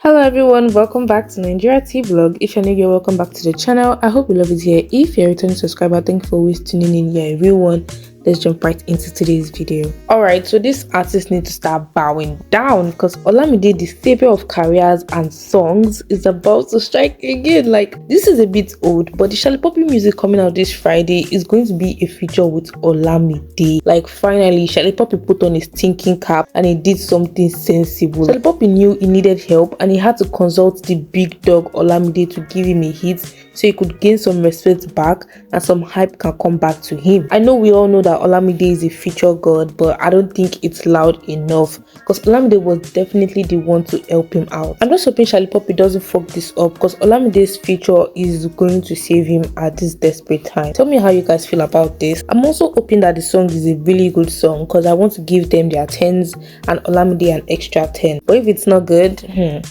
Hello everyone, welcome back to Nigeria Tea Vlog. If you're new here, welcome back to the channel. I hope you love it here. If you're a returning subscriber, thank you for always tuning in. You're a real one. Let's jump right into today's video. Alright, so this artist needs to start bowing down because Olamide, the savior of careers and songs, is about to strike again. Like, this is a bit old, but the Shalipopi music coming out this Friday is going to be a feature with Olamide. Like, finally, Shalipopi put on his thinking cap and he did something sensible. Shalipopi knew he needed help and he had to consult the big dog Olamide to give him a hit so he could gain some respect back and some hype can come back to him. I know we all know that Olamide is a feature god, but I don't think it's loud enough because Olamide was definitely the one to help him out. I'm just hoping Shalipopi doesn't fuck this up because Olamide's feature is going to save him at this desperate time. Tell me how you guys feel about this. I'm also hoping that the song is a really good song because I want to give them their 10s and Olamide an extra 10. But if it's not good,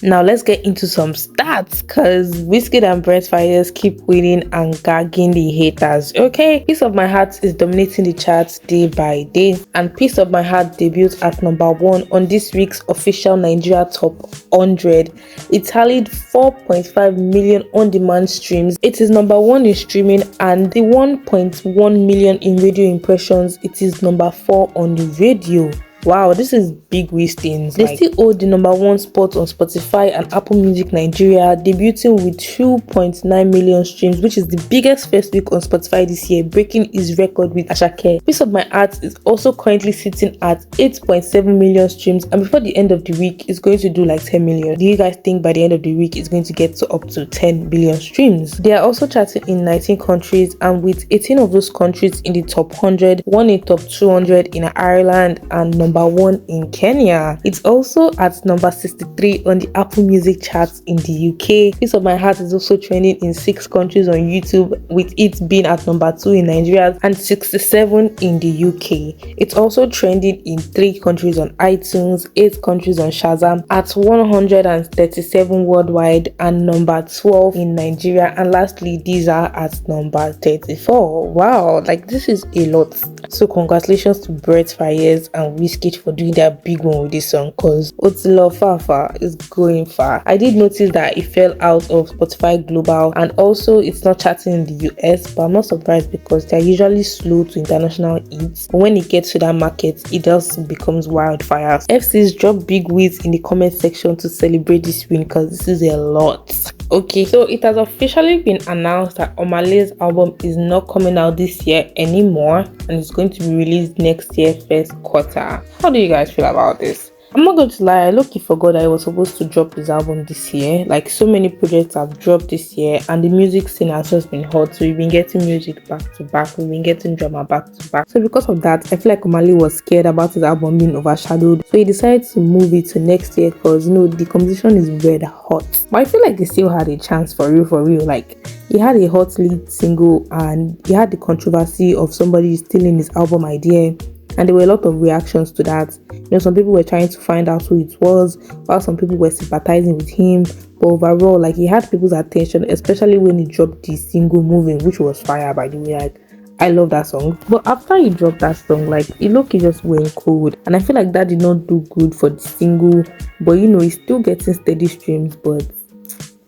now let's get into some stats because Wizkid and Brent keep winning and gagging the haters. Okay, Piece of My Heart is dominating the charts day by day, and Piece of My Heart debuted at number 1 on this week's official Nigeria Top 100. It tallied 4.5 million on-demand streams. It is number 1 in streaming and the 1.1 million in radio impressions. It is number 4 on the radio. Wow, this is big things. They still hold the number 1 spot on Spotify and Apple Music Nigeria, debuting with 2.9 million streams, which is the biggest first week on Spotify this year, breaking his record with Ashake. Piece of My Heart is also currently sitting at 8.7 million streams, and before the end of the week, it's going to do like 10 million. Do you guys think by the end of the week, it's going to get to up to 10 billion streams? They are also charting in 19 countries, and with 18 of those countries in the top 100, 1 in top 200 in Ireland, and number 1 in Kenya. It's also at number 63 on the Apple Music charts in the UK. Piece of My Heart is also trending in 6 countries on YouTube, with it being at number 2 in Nigeria and 67 in the UK. It's also trending in 3 countries on iTunes, 8 countries on Shazam, at 137 worldwide and number 12 in Nigeria, and lastly these are at number 34. Wow, like this is a lot. So congratulations to Brent and Wizkid for doing their big one with this song, because Otilo Fafa is going far. I did notice that it fell out of Spotify Global, and also it's not charting in the US, but I'm not surprised because they're usually slow to international hits, but when it gets to that market, it just becomes wildfire. FC's drop big wins in the comment section to celebrate this win because this is a lot. Okay, so it has officially been announced that Omahllay's album is not coming out this year anymore, and it's going to be released next year first quarter. How do you guys feel about this? I'm not going to lie, I low-key forgot that I was supposed to drop his album this year. Like, so many projects have dropped this year and the music scene has just been hot, so we've been getting music back to back, we've been getting drama back to back. So because of that, I feel like Omahlay was scared about his album being overshadowed, so he decided to move it to next year because, you know, the competition is red hot. But I feel like they still had a chance for real. Like, he had a hot lead single and he had the controversy of somebody stealing his album idea, and there were a lot of reactions to that. You know, some people were trying to find out who it was, while some people were sympathizing with him. But overall, like, he had people's attention, especially when he dropped the single Moving, which was fire, by the way. Like, I love that song. But after he dropped that song, like, it looked just went cold, and I feel like that did not do good for the single. But you know, he's still getting steady streams, but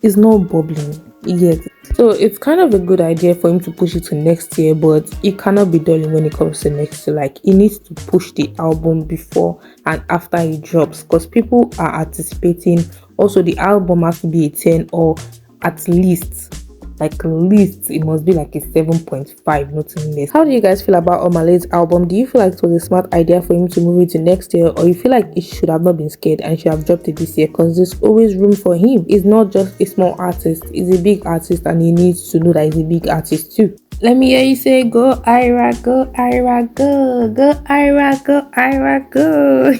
it's not bubbling yet. So it's kind of a good idea for him to push it to next year, but it cannot be done when it comes to next year. Like, he needs to push the album before and after he drops because people are anticipating. Also, the album has to be a 10, or at least it must be like a 7.5, nothing less. How do you guys feel about Omahllay's album? Do you feel like it was a smart idea for him to move it to next year, or you feel like it should have not been scared and should have dropped it this year because there's always room for him? He's not just a small artist, he's a big artist, and he needs to know that he's a big artist too. Let me hear you say, go Ayra, go Ayra, go, go Ayra, go Ayra, go.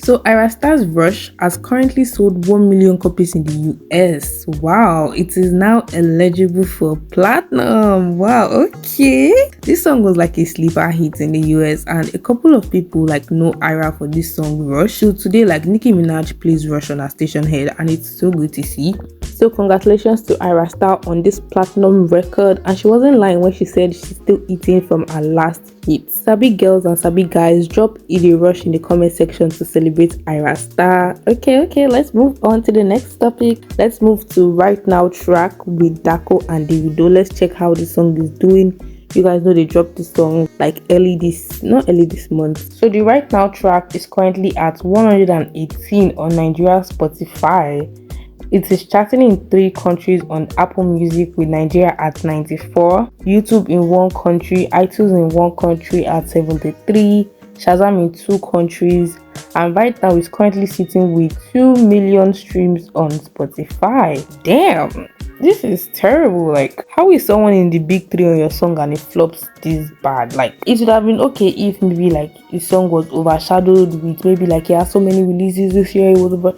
So Ayra Star's Rush has currently sold 1 million copies in the US. Wow, it is now eligible for platinum. Wow, okay. This song was like a sleeper hit in the US, and a couple of people like know Ayra for this song Rush. So today, like, Nicki Minaj plays Rush on her station head, and it's so good to see. So congratulations to Ayra Star on this platinum record, and she wasn't lying when she said she's still eating from her last hit. Sabi girls and Sabi guys, drop a rush in the comment section to celebrate Ayra Star. Okay, let's move on to the next topic. Let's move to Right Now track with Darkoo and Davido. Let's check how the song is doing. You guys know they dropped this song like not early this month. So the Right Now track is currently at 118 on Nigeria's Spotify. It is charting in 3 countries on Apple Music, with Nigeria at 94, YouTube in 1 country, iTunes in 1 country at 73, Shazam in 2 countries, and right now it's currently sitting with 2 million streams on Spotify. Damn, this is terrible. Like, how is someone in the big 3 on your song and it flops this bad? Like, it would have been okay if maybe like the song was overshadowed with maybe like he has so many releases this year. It was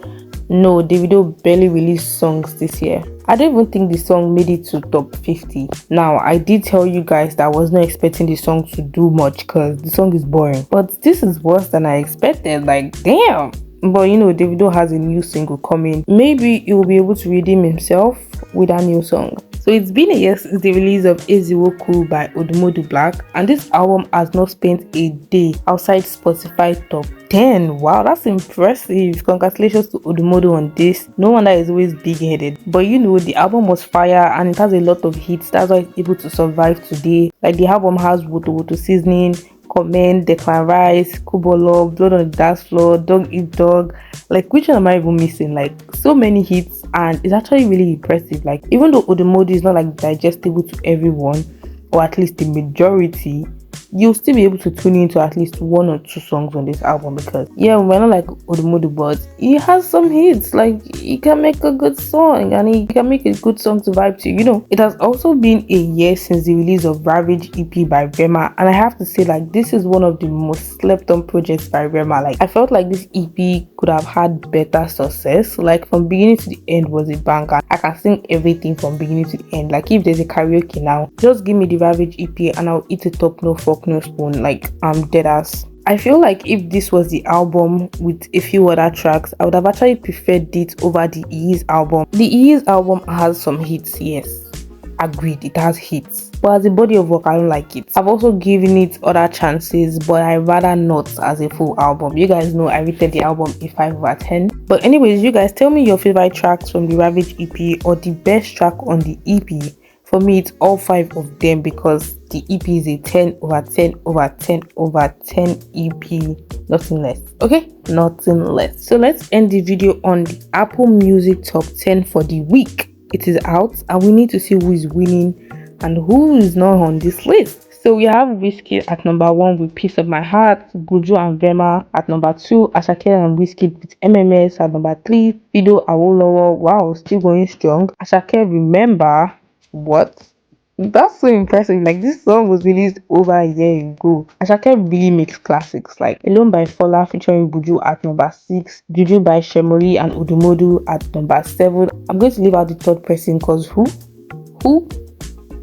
No, Davido barely released songs this year. I don't even think the song made it to top 50. Now, I did tell you guys that I was not expecting the song to do much because the song is boring. But this is worse than I expected. Like, damn. But you know, Davido has a new single coming. Maybe he will be able to redeem himself with a new song. So it's been a year since the release of Introooooo by Odumodu Plaque, and this album has not spent a day outside Spotify top 10. Wow, that's impressive. Congratulations to Odumodu on this. No wonder he's always big-headed. But you know, the album was fire and it has a lot of hits. That's why it's able to survive today. Like, the album has Woto Seasoning, Comment, Declan Rice, Kubolo, Blood on the Dance Floor, Dog Eat Dog. Like, which one am I even missing? Like, so many hits, and it's actually really impressive. Like, even though Odumodu is not like digestible to everyone, or at least the majority, you'll still be able to tune into at least 1 or 2 songs on this album, because yeah, we're not like Odumodu, but he has some hits. Like, he can make a good song and he can make a good song to vibe to, you know. It has also been a year since the release of Ravage EP by Rema, and I have to say, like, this is one of the most slept on projects by Rema. Like, I felt like this EP could have had better success. Like, from beginning to the end was a banger. I can sing everything from beginning to the end. Like, if there's a karaoke now, just give me the Ravage EP and I'll eat it up, no fork no spoon. Like, I'm dead ass. I feel like if this was the album with a few other tracks, I would have actually preferred it over the Ease album. The Ease album has some hits, yes, agreed, it has hits, but as a body of work, I don't like it. I've also given it other chances, but I rather not as a full album. You guys know I rated the album a 5 over 10. But anyways, you guys tell me your favorite tracks from the Ravage EP or the best track on the EP. For me, it's all 5 of them, because the EP is a 10 over 10 over 10 over 10 EP, nothing less. Okay, nothing less. So let's end the video on the Apple Music top 10 for the week. It is out and we need to see who is winning and who is not on this list. So we have Wizkid at number 1 with Piece of My Heart, Buju and Rema at number 2, Asake and Wizkid with MMS at number 3, Fido Awolowo, wow, still going strong. Asake, Remember. What? That's so impressive. Like, this song was released over a year ago. Asake really makes classics, like Alone by Fola featuring Buju at number 6, Juju by Shemori and Odumodu at number 7. I'm going to leave out the third person because who?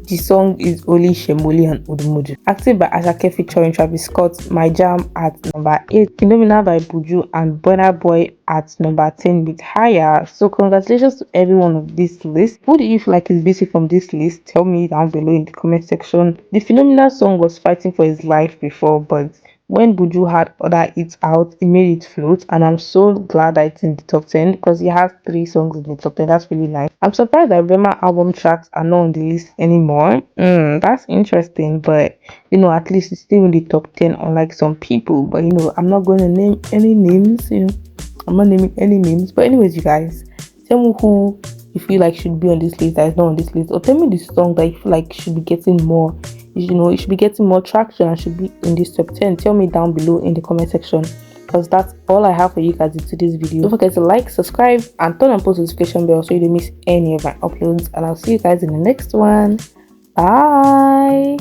The song is only Shemoli and Odumodu. Acted by Asake featuring Travis Scott, My Jam at number 8, Phenomena by Buju and Burna Boy at number 10 with Higher. So congratulations to everyone of this list. Who do you feel like is busy from this list? Tell me down below in the comment section. The Phenomena song was fighting for his life before, but when Buju had other hits out, it made it float, and I'm so glad that it's in the top 10 because he has 3 songs in the top 10. That's really nice. I'm surprised that Rema album tracks are not on the list anymore. That's interesting, but you know, at least it's still in the top 10, unlike some people. But you know, I'm not going to name any names. You know, I'm not naming any names. But anyways, you guys, tell me who you feel like should be on this list that is not on this list, or tell me the song that you feel like should be getting more. You know, it should be getting more traction and should be in this top 10. Tell me down below in the comment section, because that's all I have for you guys in today's video. Don't forget to like, subscribe, and turn on post notification bell so you don't miss any of my uploads. And I'll see you guys in the next one. Bye.